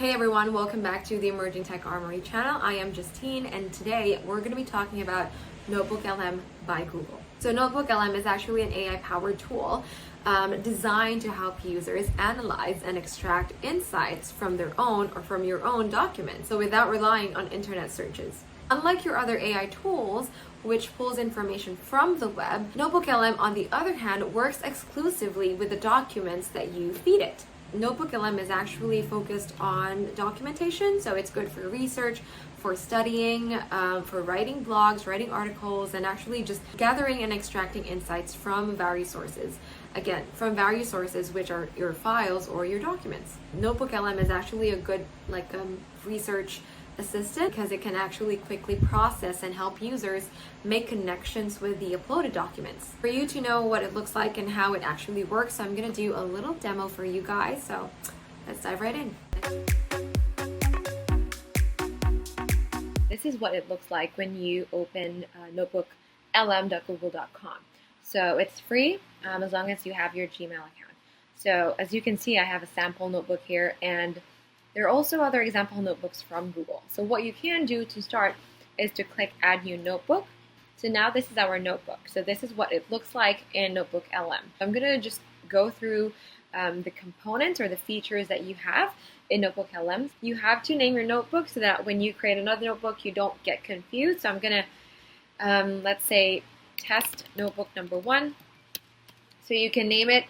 Hey everyone, welcome back to the Emerging Tech Armory channel. I am Justine, and today we're going to be talking about NotebookLM by Google. So NotebookLM is actually an AI-powered tool designed to help users analyze and extract insights from their own or from your own documents, so without relying on internet searches. Unlike your other AI tools, which pulls information from the web, NotebookLM, on the other hand, works exclusively with the documents that you feed it. NotebookLM is actually focused on documentation, so it's good for research, for studying, for writing blogs, writing articles, and actually just gathering and extracting insights from various sources. Again, from various sources, which are your files or your documents. NotebookLM is actually a good research assistant because it can actually quickly process and help users make connections with the uploaded documents. For you to know what it looks like and how it actually works, I'm going to do a little demo for you guys, so let's dive right in. This is what it looks like when you open notebooklm.google.com. So it's free as long as you have your Gmail account. So as you can see, I have a sample notebook here, and there are also other example notebooks from Google. So what you can do to start is to click Add New Notebook. So now this is our notebook. So this is what it looks like in NotebookLM. I'm going to just go through the components or the features that you have in NotebookLM. You have to name your notebook so that when you create another notebook, you don't get confused. So I'm going to, let's say, test notebook number 1. So you can name it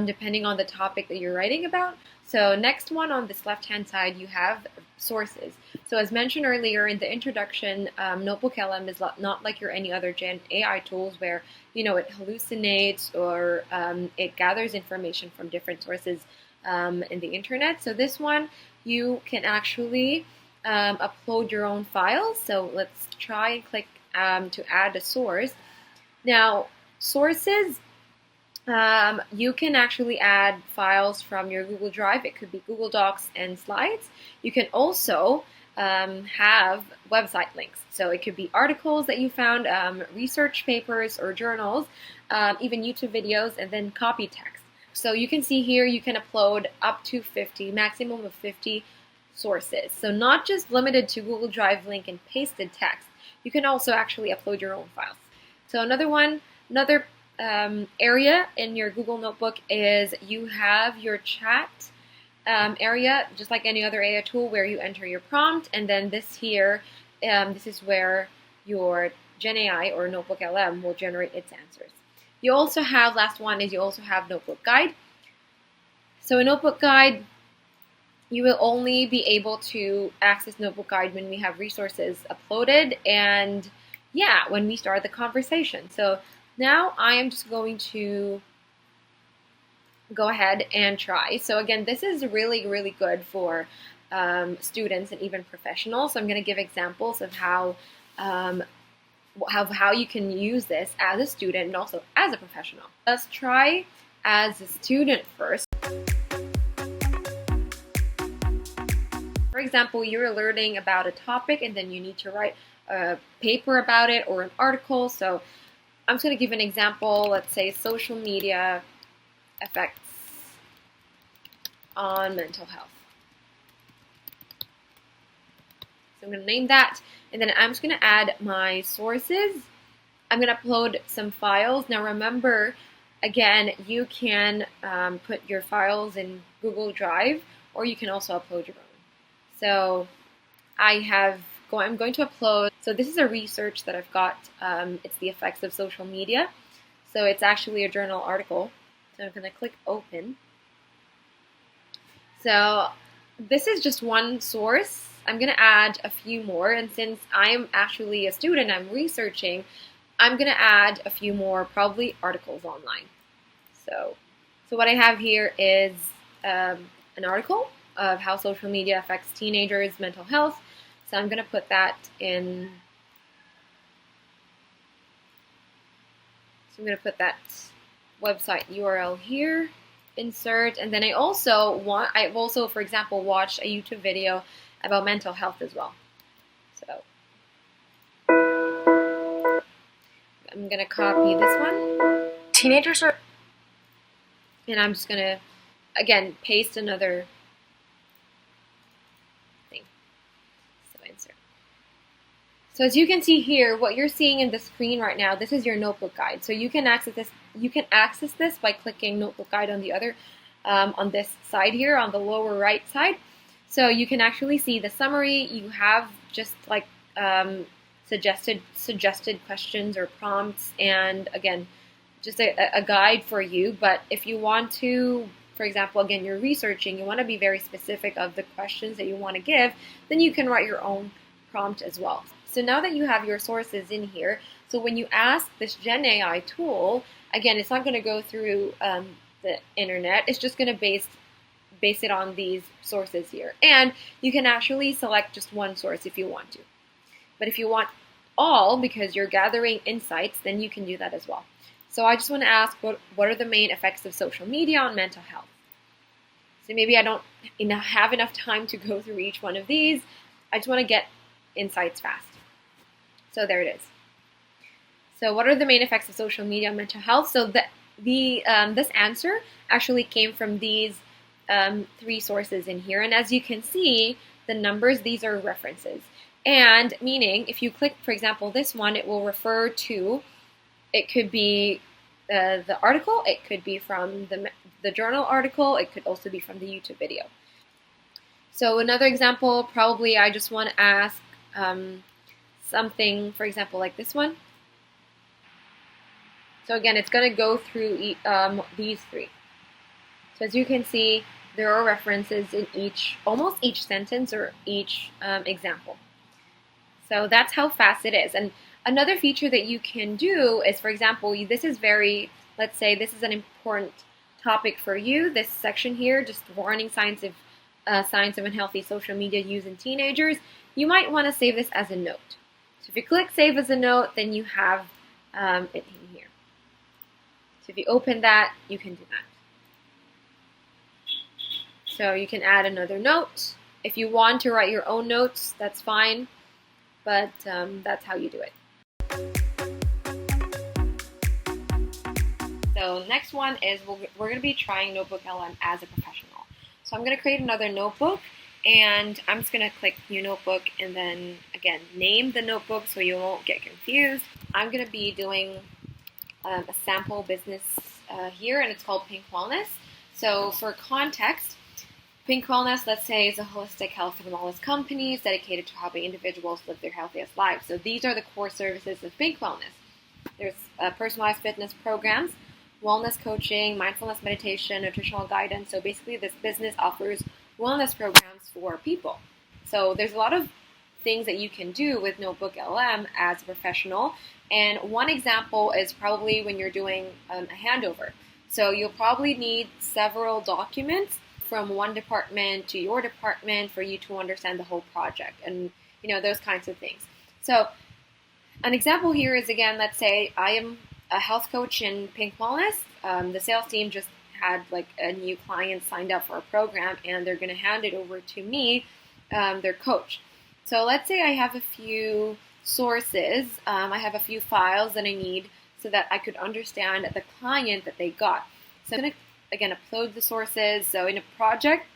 depending on the topic that you're writing about. So next one on this left-hand side, you have sources. So as mentioned earlier in the introduction, NotebookLM is not like your any other Gen AI tools where, you know, it hallucinates or it gathers information from different sources in the internet. So this one, you can actually upload your own files. So let's try and click to add a source. Now, sources, you can actually add files from your Google Drive. It could be Google Docs and slides. You can also have website links. So it could be articles that you found, research papers or journals, even YouTube videos, and then copy text. So you can see here you can upload up to 50, maximum of 50 sources. So not just limited to Google Drive link and pasted text. You can also actually upload your own files. So another area in your Google Notebook is you have your chat area, just like any other AI tool, where you enter your prompt, and then this here, this is where your Gen AI or NotebookLM will generate its answers. You also have, last one is you also have Notebook Guide. So a Notebook Guide, you will only be able to access Notebook Guide when we have resources uploaded and when we start the conversation. So now I am just going to go ahead and try. So again, this is really, really good for students and even professionals. So I'm going to give examples of how you can use this as a student and also as a professional. Let's try as a student first. For example, you're learning about a topic and then you need to write a paper about it or an article. So I'm just going to give an example. Let's say social media effects on mental health. So I'm going to name that, and then I'm just going to add my sources. I'm going to upload some files. Now remember, again, you can put your files in Google Drive, or you can also upload your own. So I'm going to upload, so this is a research that I've got, it's the effects of social media. So it's actually a journal article. So I'm going to click open. So this is just one source. I'm going to add a few more, and since I'm actually a student, I'm researching, I'm going to add a few more, probably articles online. So what I have here is an article of how social media affects teenagers' mental health. So I'm going to put that in. So I'm going to put that website URL here, insert, and then I've also, for example, watched a YouTube video about mental health as well. So I'm going to copy this one. Teenagers are... And I'm just going to, again, paste another answer. So as you can see here, what you're seeing in the screen right now, this is your notebook guide. So you can access this. You can access this by clicking Notebook Guide on the other, on this side here, on the lower right side. So you can actually see the summary. You have just like suggested questions or prompts, and again, just a guide for you. But if you want to, for example, again, you're researching, you want to be very specific of the questions that you want to give, then you can write your own prompt as well. So now that you have your sources in here, so when you ask this Gen AI tool, again, it's not going to go through the internet. It's just going to base it on these sources here. And you can actually select just one source if you want to. But if you want all, because you're gathering insights, then you can do that as well. So I just want to ask, what are the main effects of social media on mental health? So maybe I don't have enough time to go through each one of these. I just want to get insights fast. So there it is. So what are the main effects of social media on mental health? So this answer actually came from these 3 sources in here. And as you can see, the numbers, these are references. And meaning, if you click, for example, this one, it will refer to, it could be the article, it could be from the journal article, it could also be from the YouTube video. So another example, probably I just want to ask something, for example, like this one. So again, it's going to go through these 3. So as you can see, there are references in almost each sentence or each example. So that's how fast it is. And another feature that you can do is, for example, this is let's say this is an important topic for you, this section here, just warning signs of unhealthy social media use in teenagers. You might want to save this as a note. So if you click Save as a Note, then you have it in here. So if you open that, you can do that. So you can add another note. If you want to write your own notes, that's fine, but that's how you do it. So next one is we're going to be trying NotebookLM as a professional. So I'm going to create another notebook, and I'm just going to click New Notebook, and then again, name the notebook so you won't get confused. I'm going to be doing a sample business here, and it's called Pink Wellness. So for context, Pink Wellness, let's say, is a holistic health and wellness company dedicated to helping individuals live their healthiest lives. So these are the core services of Pink Wellness. There's personalized fitness programs, wellness coaching, mindfulness meditation, nutritional guidance. So basically this business offers wellness programs for people. So there's a lot of things that you can do with NotebookLM as a professional. And one example is probably when you're doing a handover. So you'll probably need several documents from one department to your department for you to understand the whole project and those kinds of things. So an example here is, again, let's say I am a health coach in Pink Wellness. The sales team just had like a new client signed up for a program, and they're going to hand it over to me, their coach. So let's say I have a few sources, I have a few files that I need so that I could understand the client that they got. So I'm going to, again, upload the sources. So in a project,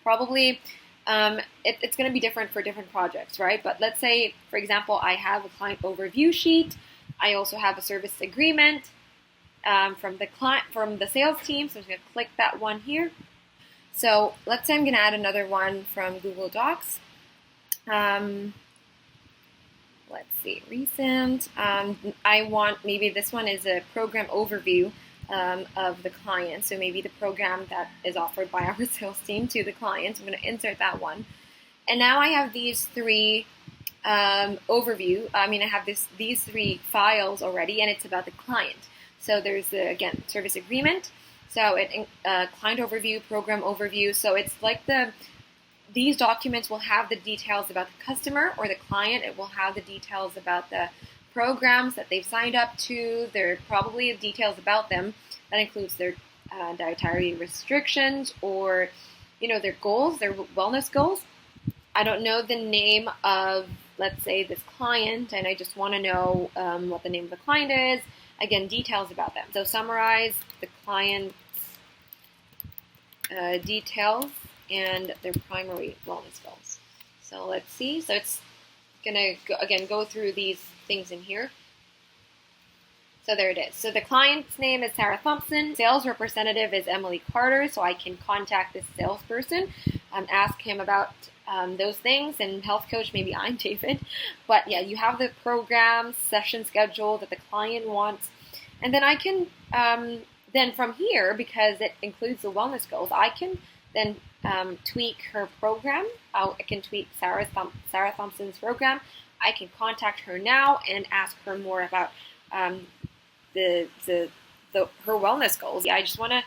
probably it's going to be different for different projects, right? But let's say, for example, I have a client overview sheet. I also have a service agreement from the sales team. So I'm going to click that one here. So let's say I'm going to add another one from Google Docs. Let's see, recent. I want, maybe this one is a program overview of the client. So maybe the program that is offered by our sales team to the client. I'm going to insert that one. And now I have these 3 overview. I have these 3 files already, and it's about the client. So there's the, again, service agreement. So client overview, program overview. So it's like these documents will have the details about the customer or the client. It will have the details about the programs that they've signed up to. There are probably details about them. That includes their dietary restrictions or, their goals, their wellness goals. I don't know the name of, let's say, this client, and I just want to know what the name of the client is. Again, details about them. So summarize the client's details and their primary wellness goals. So let's see. So it's gonna go through these things in here. So there it is. So the client's name is Sarah Thompson. Sales representative is Emily Carter. So I can contact this salesperson, ask him about those things. And health coach, maybe I'm David. But yeah, you have the program session schedule that the client wants. And then I can, then from here, because it includes the wellness goals, I can then tweak her program. I can tweak Sarah Thompson's program. I can contact her now and ask her more about her wellness goals. I just want to,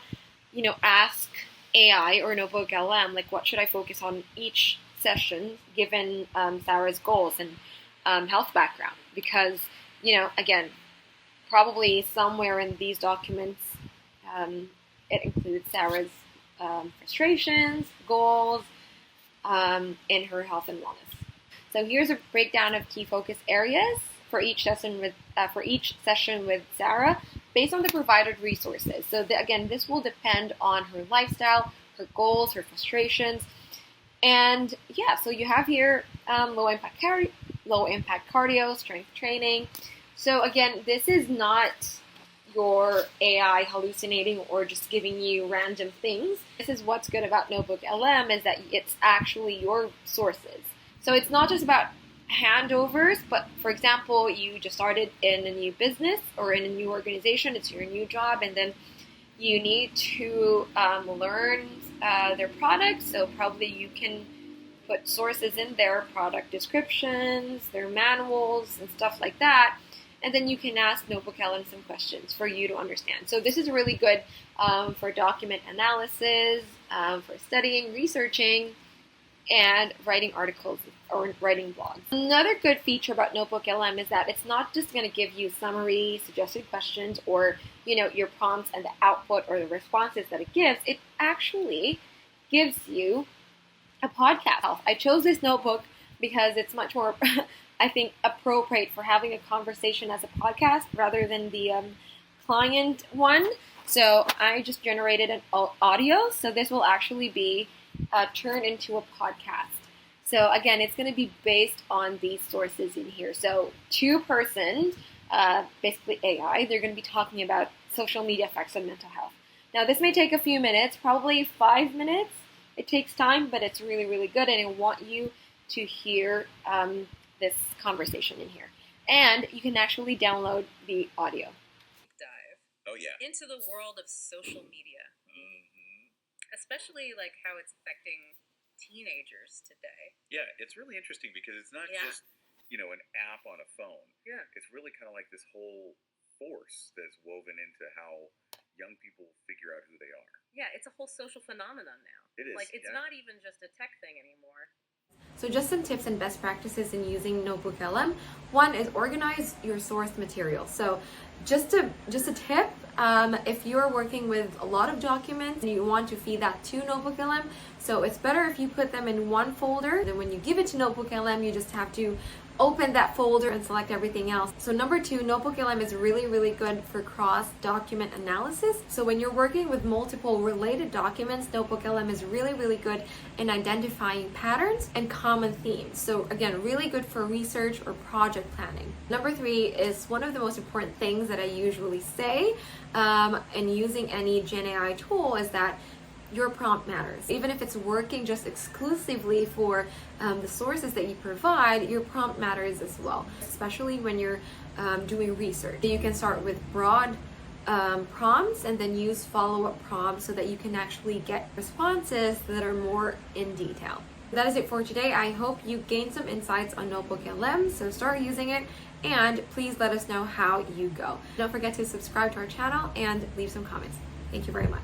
ask AI or NotebookLM, like, what should I focus on each session given Sarah's goals and health background? Because, again, probably somewhere in these documents, it includes Sarah's frustrations, goals, in her health and wellness. So here's a breakdown of key focus areas for each session with Sarah, based on the provided resources. So again, this will depend on her lifestyle, her goals, her frustrations, and yeah. So you have here low impact cardio, strength training. So again, this is not your AI hallucinating or just giving you random things. This is what's good about NotebookLM, is that it's actually your sources. So it's not just about handovers, but for example, you just started in a new business or in a new organization, it's your new job, and then you need to learn their products. So probably you can put sources in their product descriptions, their manuals, and stuff like that. And then you can ask NotebookLM some questions for you to understand. So this is really good for document analysis, for studying, researching, and writing articles or writing blogs. Another good feature about NotebookLM is that it's not just going to give you summary, suggested questions, or your prompts and the output or the responses that it gives. It actually gives you a podcast. I chose this notebook because it's much more I think appropriate for having a conversation as a podcast rather than the client one. So I just generated an audio. So this will actually be turned into a podcast. So again, it's going to be based on these sources in here. So two-person, basically AI, they're going to be talking about social media effects on mental health. Now this may take a few minutes, probably 5 minutes. It takes time, but it's really, really good. And I want you to hear this conversation in here. And you can actually download the audio. Dive. Oh, yeah. Into the world of social media. Mm-hmm. Especially like how it's affecting teenagers today. Yeah, it's really interesting because it's not just, an app on a phone. Yeah. It's really kind of like this whole force that's woven into how young people figure out who they are. Yeah, it's a whole social phenomenon now. It is. Like, it's not even just a tech thing anymore. So just some tips and best practices in using NotebookLM. One is organize your source material. So just a tip, if you're working with a lot of documents and you want to feed that to NotebookLM, so it's better if you put them in one folder. Then when you give it to NotebookLM, you just have to open that folder and select everything else. So number two, NotebookLM is really, really good for cross-document analysis. So when you're working with multiple related documents, NotebookLM is really, really good in identifying patterns and common themes. So again, really good for research or project planning. Number three is one of the most important things that I usually say in using any Gen AI tool is that your prompt matters. Even if it's working just exclusively for the sources that you provide, your prompt matters as well, especially when you're doing research. You can start with broad prompts and then use follow-up prompts so that you can actually get responses that are more in detail. That is it for today. I hope you gained some insights on NotebookLM, so start using it and please let us know how you go. Don't forget to subscribe to our channel and leave some comments. Thank you very much.